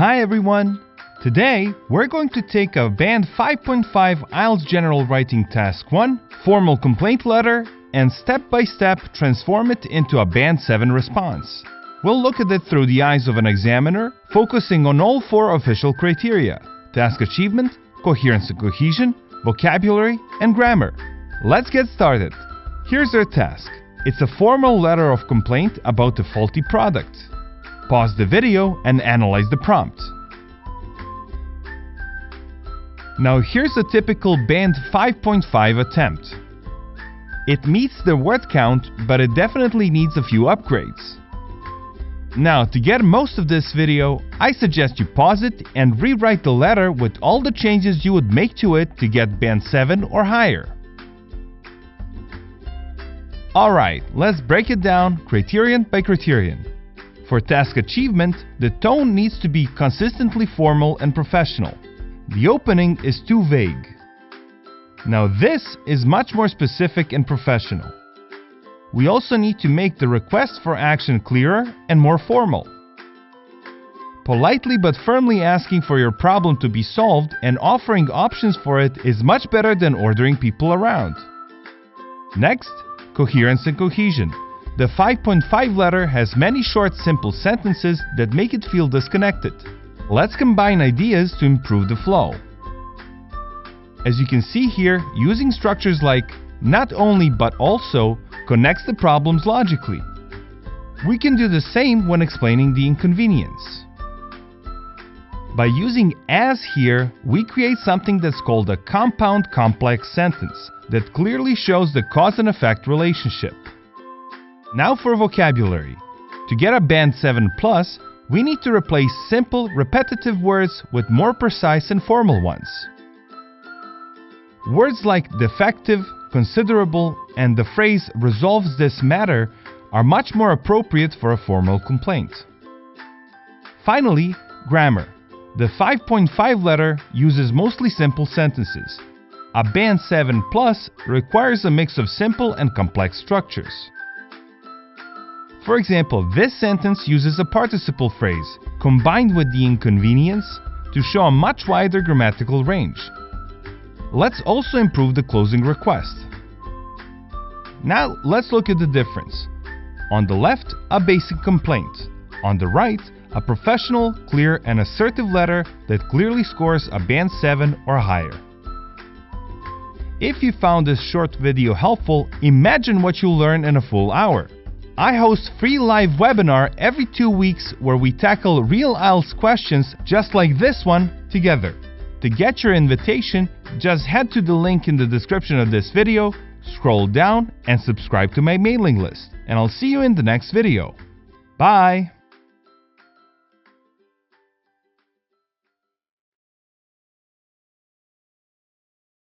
Hi everyone! Today, we're going to take a Band 5.5 IELTS General Writing Task 1 formal complaint letter and step-by-step transform it into a Band 7 response. We'll look at it through the eyes of an examiner, focusing on all 4 official criteria: task achievement, coherence and cohesion, vocabulary, and grammar. Let's get started. Here's our task. It's a formal letter of complaint about a faulty product. Pause the video and analyze the prompt. Now here's a typical Band 5.5 attempt. It meets the word count, but it definitely needs a few upgrades. Now, to get most of this video, I suggest you pause it and rewrite the letter with all the changes you would make to it to get Band 7 or higher. Alright, let's break it down criterion by criterion. For task achievement, the tone needs to be consistently formal and professional. The opening is too vague. Now this is much more specific and professional. We also need to make the request for action clearer and more formal. Politely but firmly asking for your problem to be solved and offering options for it is much better than ordering people around. Next, coherence and cohesion. The 5.5 letter has many short, simple sentences that make it feel disconnected. Let's combine ideas to improve the flow. As you can see here, using structures like not only but also connects the problems logically. We can do the same when explaining the inconvenience. By using as here, we create something that's called a compound complex sentence that clearly shows the cause and effect relationship. Now for vocabulary. To get a Band 7+, we need to replace simple, repetitive words with more precise and formal ones. Words like defective, considerable, and the phrase resolves this matter are much more appropriate for a formal complaint. Finally, grammar. The 5.5 letter uses mostly simple sentences. A Band 7+ requires a mix of simple and complex structures. For example, this sentence uses a participle phrase combined with the inconvenience to show a much wider grammatical range. Let's also improve the closing request. Now let's look at the difference. On the left, a basic complaint. On the right, a professional, clear, and assertive letter that clearly scores a Band 7 or higher. If you found this short video helpful, imagine what you'll learn in a full hour. I host free live webinar every 2 weeks where we tackle real IELTS questions just like this one together. To get your invitation, just head to the link in the description of this video, scroll down and subscribe to my mailing list. And I'll see you in the next video. Bye!